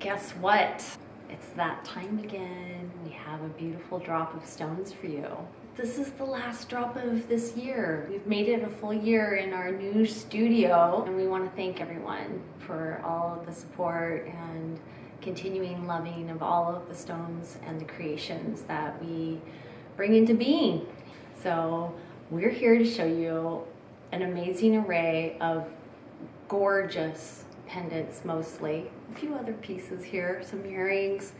guess what? It's that time again. We have a beautiful drop of stones for you. This is the last drop of this year. We've made it a full year in our new studio, and we want to thank everyone for all of the support and continuing loving of all of the stones and the creations that we bring into being. So we're here to show you an amazing array of gorgeous pendants, mostly. A few other pieces here, some earrings,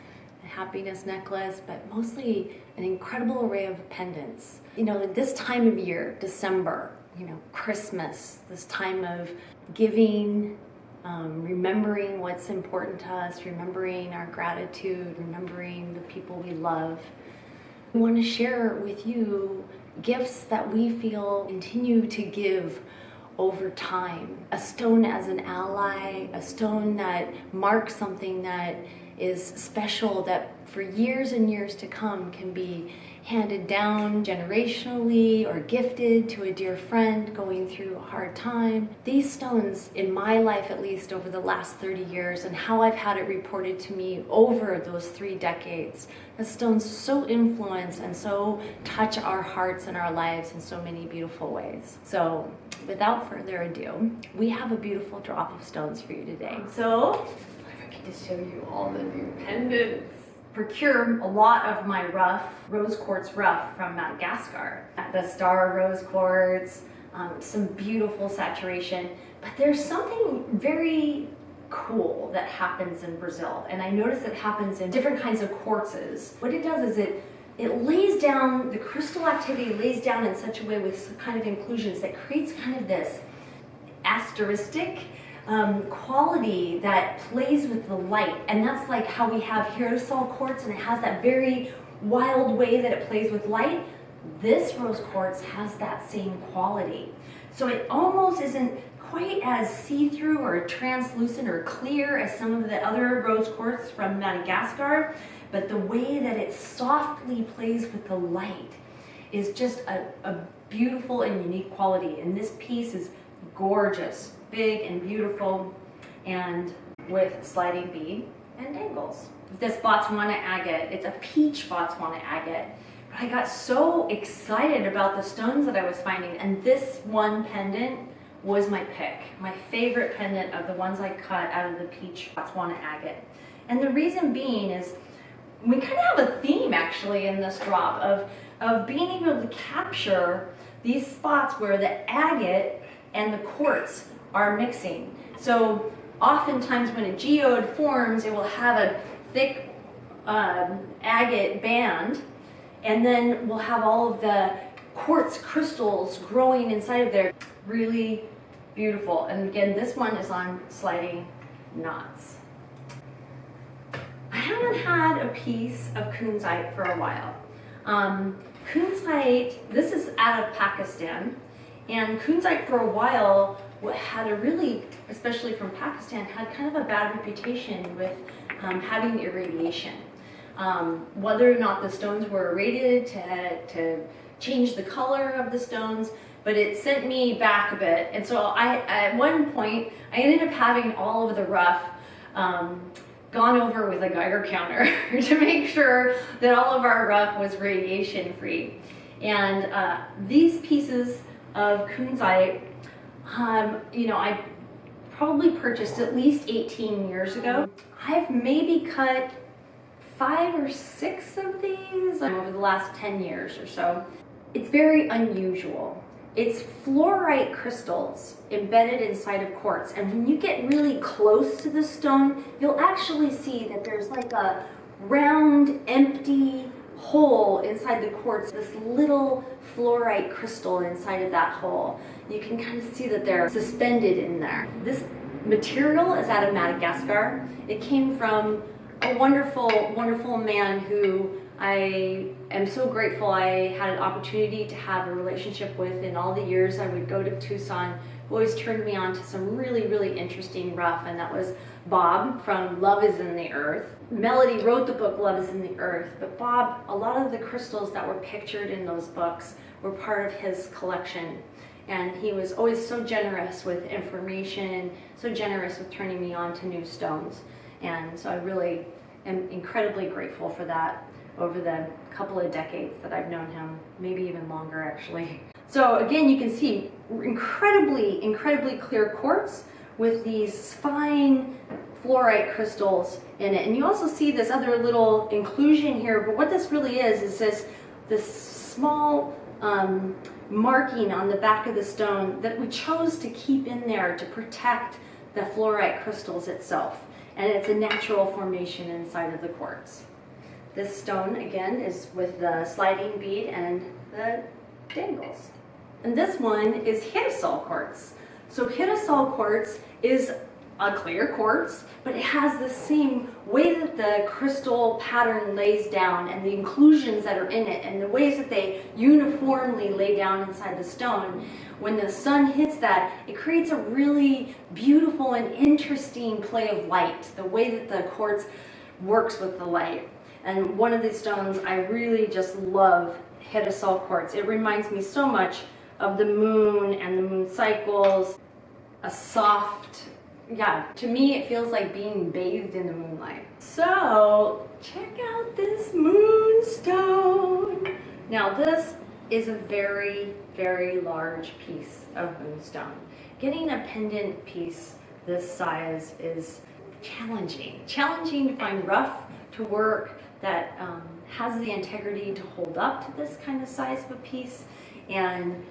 a happiness necklace, but mostly an incredible array of pendants. You know, this time of year, December, you know, Christmas, this time of giving, remembering what's important to us, remembering our gratitude, remembering the people we love. We want to share with you gifts that we feel continue to give over time. A stone as an ally, a stone that marks something that is special, that for years and years to come can be handed down generationally or gifted to a dear friend going through a hard time. These stones, in my life at least over the last 30 years, and how I've had it reported to me over those 3 decades, the stones so influence and so touch our hearts and our lives in so many beautiful ways. So without further ado, we have a beautiful drop of stones for you today. So I get to show you all the new pendants. Procure a lot of my rose quartz rough from Madagascar. The star rose quartz, some beautiful saturation, but there's something very cool that happens in Brazil, and I notice it happens in different kinds of quartzes. What it does is it lays down, the crystal activity lays down in such a way with some kind of inclusions that creates kind of this asteristic quality that plays with the light. And that's like how we have Herosol quartz, and it has that very wild way that it plays with light. This rose quartz has that same quality. So it almost isn't quite as see-through or translucent or clear as some of the other rose quartz from Madagascar, but the way that it softly plays with the light is just a beautiful and unique quality. And this piece is gorgeous, big and beautiful, and with sliding bead and dangles. This Botswana agate, it's a peach Botswana agate. But I got so excited about the stones that I was finding, and this one pendant was my pick, my favorite pendant of the ones I cut out of the peach Botswana agate. And the reason being is we kind of have a theme actually in this drop of being able to capture these spots where the agate and the quartz are mixing. So oftentimes when a geode forms, it will have a thick agate band, and then we'll have all of the quartz crystals growing inside of there. Really beautiful. And again, this one is on sliding knots. I haven't had a piece of Kunzite for a while. Kunzite, this is out of Pakistan, and Kunzite for a while had a really, especially from Pakistan, had kind of a bad reputation with having irradiation. Whether or not the stones were irradiated to change the color of the stones, but it sent me back a bit. And so at one point, I ended up having all of the rough gone over with a Geiger counter to make sure that all of our rough was radiation free. And these pieces of Kunzite, you know, I probably purchased at least 18 years ago. I've maybe cut 5 or 6 of these over the last 10 years or so. It's very unusual. It's fluorite crystals embedded inside of quartz, and when you get really close to the stone, you'll actually see that there's like a round, empty hole inside the quartz, this little fluorite crystal inside of that hole. You can kind of see that they're suspended in there. This material is out of Madagascar. It came from a wonderful, wonderful man who I am so grateful I had an opportunity to have a relationship with in all the years I would go to Tucson, who always turned me on to some really, really interesting rough, and that was Bob from Love is in the Earth. Melody wrote the book Love is in the Earth, but Bob, a lot of the crystals that were pictured in those books were part of his collection. And he was always so generous with information, so generous with turning me on to new stones. And so I really am incredibly grateful for that over the couple of decades that I've known him, maybe even longer actually. So again, you can see incredibly, incredibly clear quartz with these fine fluorite crystals in it. And you also see this other little inclusion here, but what this really is this small marking on the back of the stone that we chose to keep in there to protect the fluorite crystals itself. And it's a natural formation inside of the quartz. This stone, again, is with the sliding bead and the dangles. And this one is Herosol quartz. So Herosol quartz is a clear quartz, but it has the same way that the crystal pattern lays down and the inclusions that are in it and the ways that they uniformly lay down inside the stone. When the sun hits that, it creates a really beautiful and interesting play of light, the way that the quartz works with the light. And one of these stones, I really just love Herosol quartz. It reminds me so much of the moon and the moon cycles, a soft, to me it feels like being bathed in the moonlight. So check out this moonstone. Now this is a very, very large piece of moonstone. Getting a pendant piece this size is challenging to find rough to work that has the integrity to hold up to this kind of size of a piece. And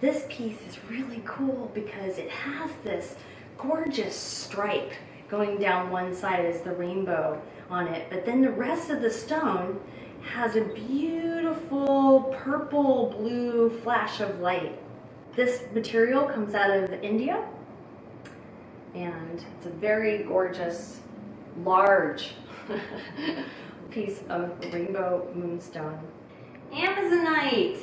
this piece is really cool because it has this gorgeous stripe going down one side as the rainbow on it, but then the rest of the stone has a beautiful purple blue flash of light. This material comes out of India, and it's a very gorgeous, large piece of rainbow moonstone. Amazonite.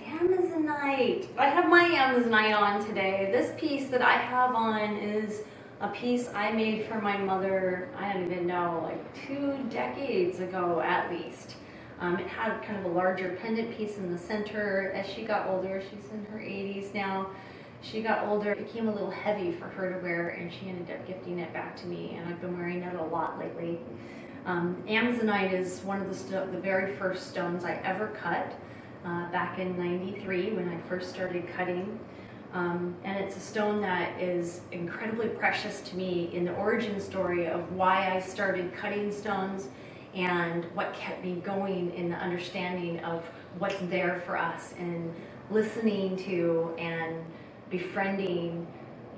Amazonite. I have my Amazonite on today. This piece that I have on is a piece I made for my mother, I don't even know, like 2 decades ago at least. It had kind of a larger pendant piece in the center. As she got older, she's in her 80s now, she got older, it became a little heavy for her to wear, and she ended up gifting it back to me, and I've been wearing it a lot lately. Amazonite is one of the very first stones I ever cut. Back in '93 when I first started cutting. And it's a stone that is incredibly precious to me in the origin story of why I started cutting stones and what kept me going in the understanding of what's there for us and listening to and befriending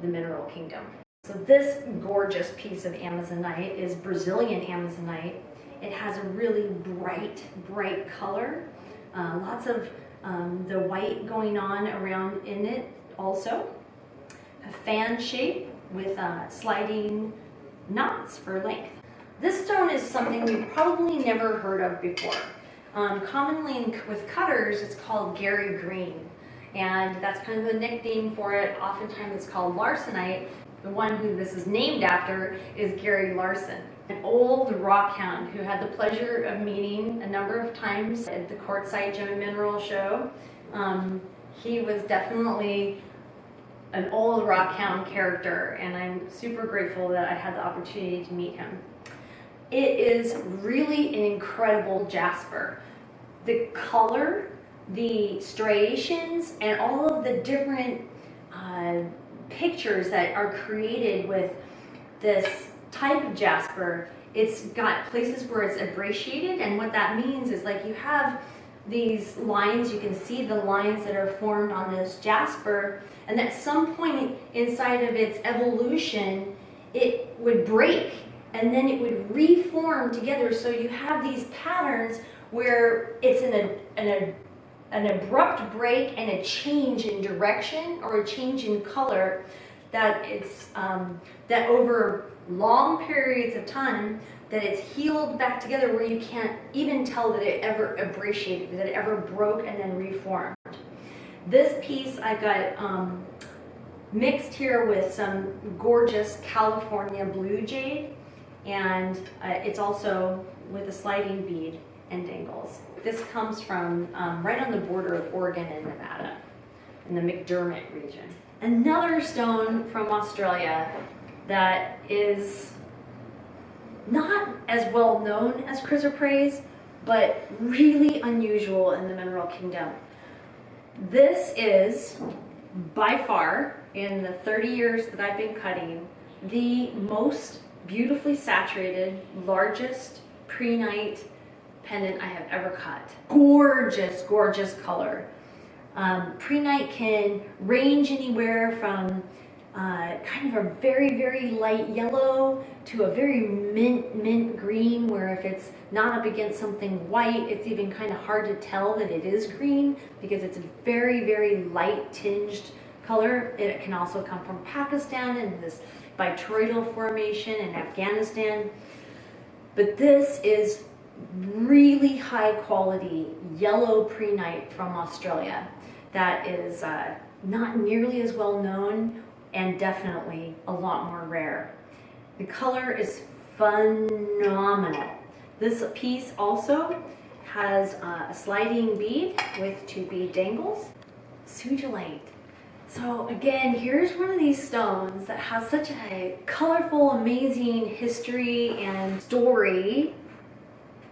the mineral kingdom. So this gorgeous piece of Amazonite is Brazilian Amazonite. It has a really bright color. Lots of the white going on around in it also. A fan shape with sliding knots for length. This stone is something we've probably never heard of before. Commonly with cutters, it's called Gary Green, and that's kind of the nickname for it. Oftentimes it's called Larsenite. The one who this is named after is Gary Larson, an old rock hound who had the pleasure of meeting a number of times at the Quartzite Gem and Mineral Show. He was definitely an old rock hound character, and I'm super grateful that I had the opportunity to meet him. It is really an incredible jasper. The color, the striations, and all of the different pictures that are created with this type of jasper. It's got places where it's abrasiated, and what that means is like you have these lines, you can see the lines that are formed on this jasper, and at some point inside of its evolution it would break and then it would reform together. So you have these patterns where it's an abrupt break and a change in direction or a change in color that it's that over long periods of time that it's healed back together where you can't even tell that it ever abrasiated, that it ever broke and then reformed. This piece I got mixed here with some gorgeous California blue jade, and it's also with a sliding bead and dangles. This comes from right on the border of Oregon and Nevada in the McDermott region. Another stone from Australia that is not as well known as chrysoprase, but really unusual in the mineral kingdom. This is by far, in the 30 years that I've been cutting, the most beautifully saturated, largest prehnite pendant I have ever cut. Gorgeous, gorgeous color. Prehnite can range anywhere from kind of a very, very light yellow to a very mint green, where if it's not up against something white, it's even kind of hard to tell that it is green because it's a very, very light tinged color. It can also come from Pakistan and this bitoroidal formation in Afghanistan. But this is really high quality yellow prehnite from Australia that is not nearly as well known and definitely a lot more rare. The color is phenomenal. This piece also has a sliding bead with 2 bead dangles. Sugilite. So again, here's one of these stones that has such a colorful, amazing history and story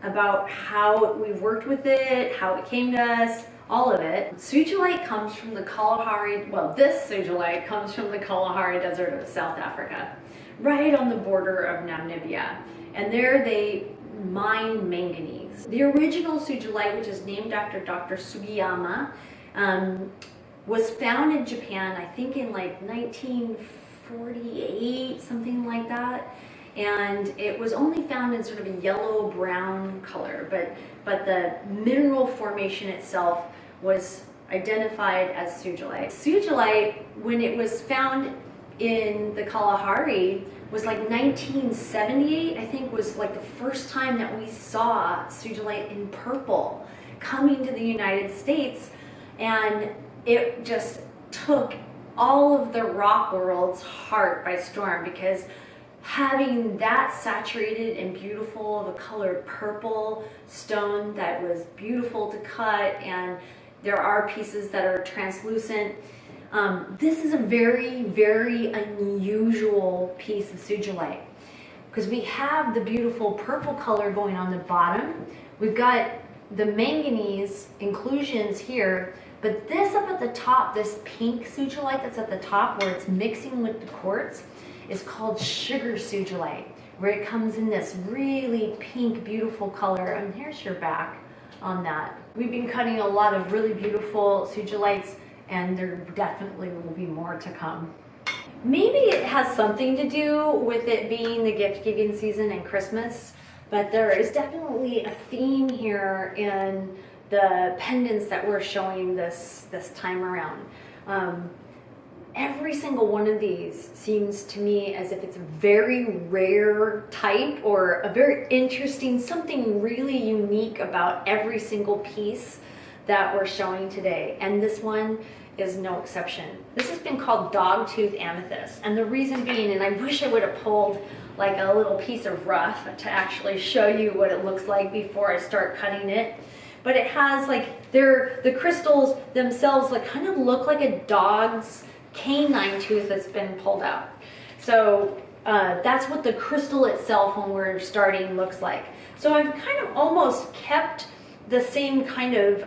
about how we've worked with it, how it came to us, all of it. Sugilite comes from the Kalahari, well, this Sugilite comes from the Kalahari Desert of South Africa, right on the border of Namibia. And there they mine manganese. The original Sugilite, which is named after Dr. Sugiyama, was found in Japan, I think in like 1948, something like that. And it was only found in sort of a yellow-brown color, but the mineral formation itself was identified as Sugilite. Sugilite, when it was found in the Kalahari, was like 1978, I think, was like the first time that we saw Sugilite in purple coming to the United States, and it just took all of the rock world's heart by storm, because having that saturated and beautiful of a colored purple stone that was beautiful to cut, and there are pieces that are translucent. This is a very, very unusual piece of Sugilite because we have the beautiful purple color going on the bottom. We've got the manganese inclusions here, but this up at the top, this pink Sugilite that's at the top where it's mixing with the quartz, is called sugar Sugilite, where it comes in this really pink, beautiful color. And here's your back on that. We've been cutting a lot of really beautiful Sugilites, and there definitely will be more to come. Maybe it has something to do with it being the gift-giving season and Christmas, but there is definitely a theme here in the pendants that we're showing this time around. Every single one of these seems to me as if it's a very rare type or a very interesting, something really unique about every single piece that we're showing today. And this one is no exception. This has been called dogtooth amethyst. And the reason being, and I wish I would have pulled like a little piece of rough to actually show you what it looks like before I start cutting it. But it has like, the crystals themselves like kind of look like a dog's canine tooth that's been pulled out. So that's what the crystal itself when we're starting looks like. So I've kind of almost kept the same kind of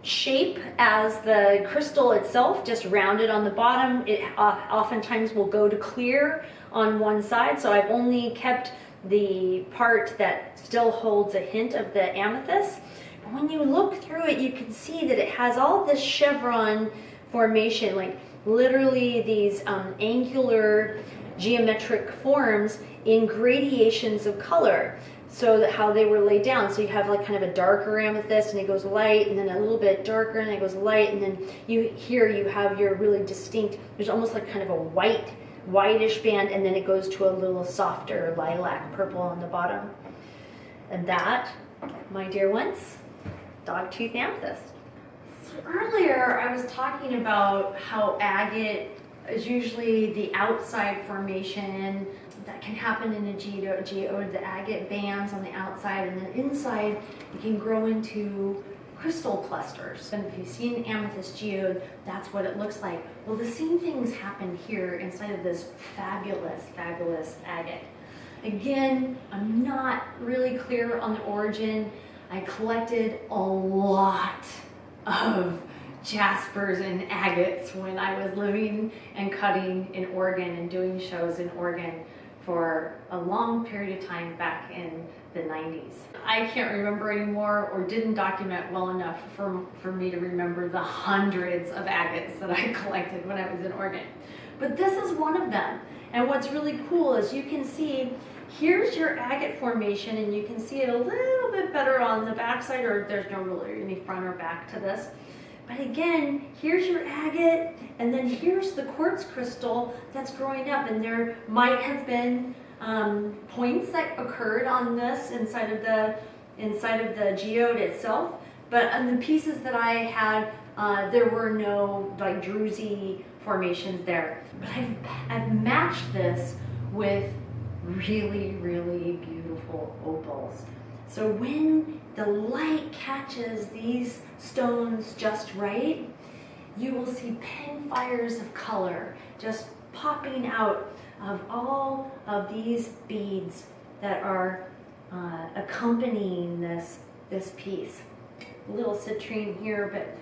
shape as the crystal itself, just rounded on the bottom. It oftentimes will go to clear on one side, so I've only kept the part that still holds a hint of the amethyst. But when you look through it, you can see that it has all this chevron formation, like literally these angular geometric forms in gradations of color, so that how they were laid down. So you have like kind of a darker amethyst and it goes light, and then a little bit darker and it goes light, and then you have your really distinct, there's almost like kind of a whitish band, and then it goes to a little softer lilac purple on the bottom. And that, my dear ones, dogtooth amethyst. Earlier, I was talking about how agate is usually the outside formation that can happen in a geode, the agate bands on the outside, and then inside it can grow into crystal clusters. And if you see an amethyst geode, that's what it looks like. Well, the same things happen here inside of this fabulous, fabulous agate. Again, I'm not really clear on the origin. I collected a lot of jaspers and agates when I was living and cutting in Oregon and doing shows in Oregon for a long period of time back in the 90s. I can't remember anymore, or didn't document well enough for me to remember the hundreds of agates that I collected when I was in Oregon. But this is one of them. And what's really cool is you can see, here's your agate formation, and you can see it a little bit better on the back side, or there's no really any front or back to this. But again, here's your agate, and then here's the quartz crystal that's growing up, and there might have been points that occurred on this inside of the geode itself, but on the pieces that I had, there were no like druzy formations there. But I've matched this with really, really beautiful opals. So when the light catches these stones just right, you will see pin fires of color just popping out of all of these beads that are accompanying this piece. A little citrine here, but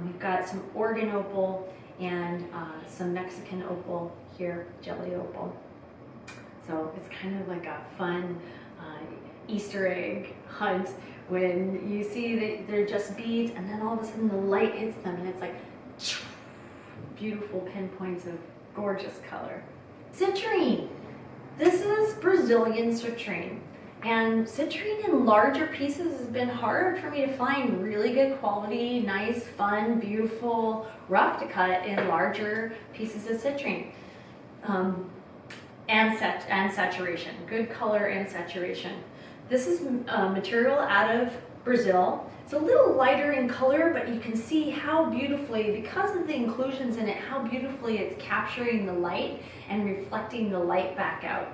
we've got some Oregon opal and some Mexican opal here, jelly opal. So it's kind of like a fun Easter egg hunt when you see that they're just beads, and then all of a sudden the light hits them and it's like beautiful pinpoints of gorgeous color. Citrine. This is Brazilian citrine. And citrine in larger pieces has been hard for me to find really good quality, nice, fun, beautiful, rough to cut in larger pieces of citrine. And saturation, good color and saturation. This is material out of Brazil. It's a little lighter in color, but you can see how beautifully, because of the inclusions in it, how beautifully it's capturing the light and reflecting the light back out.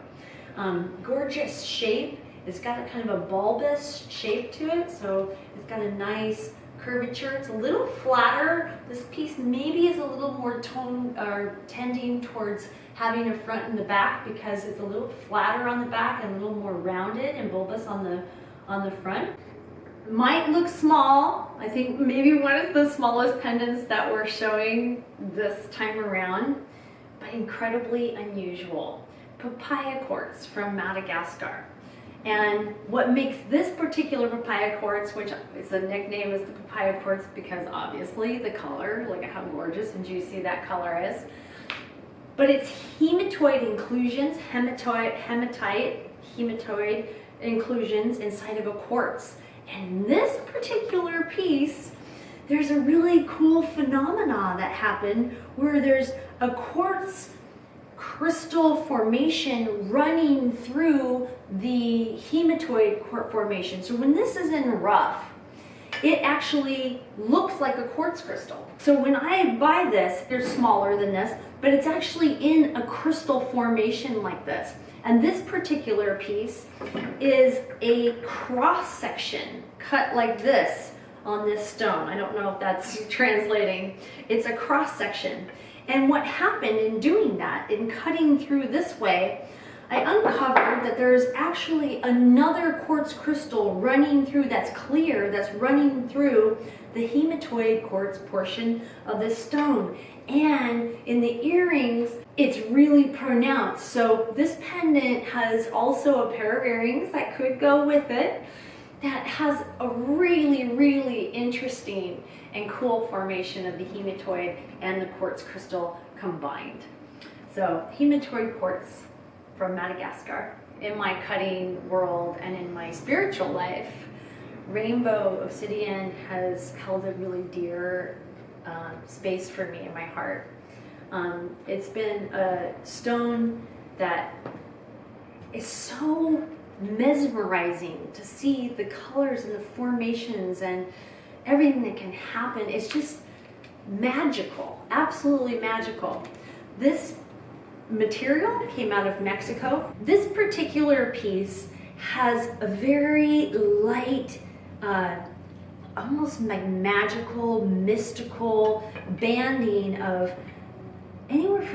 Gorgeous shape. It's got a kind of a bulbous shape to it, so it's got a nice curvature. It's a little flatter. This piece maybe is a little more tending towards having a front and the back, because it's a little flatter on the back and a little more rounded and bulbous on the front. Might look small. I think maybe one of the smallest pendants that we're showing this time around, but incredibly unusual. Papaya quartz from Madagascar. And what makes this particular papaya quartz, which is a nickname, is the papaya quartz because obviously the color, look at how gorgeous and juicy that color is. But it's hematoid inclusions, hematoid inclusions inside of a quartz. And this particular piece, there's a really cool phenomena that happened where there's a quartz crystal formation running through the hematoid formation. So when this is in rough, it actually looks like a quartz crystal. So when I buy this, they're smaller than this, but it's actually in a crystal formation like this. And this particular piece is a cross section cut like this on this stone. I don't know if that's translating. It's a cross section. And what happened in doing that, in cutting through this way, I uncovered that there's actually another quartz crystal running through, that's clear, that's running through the hematoid quartz portion of this stone. And in the earrings, it's really pronounced. So this pendant has also a pair of earrings that could go with it that has a really, really interesting and cool formation of the hematoid and the quartz crystal combined. So hematoid quartz from Madagascar. In my cutting world and in my spiritual life, rainbow obsidian has held a really dear space for me in my heart. It's been a stone that is so mesmerizing to see the colors and the formations and everything that can happen. It's just magical, absolutely magical. This material came out of Mexico. This particular piece has a very light, almost like magical, mystical banding of anywhere from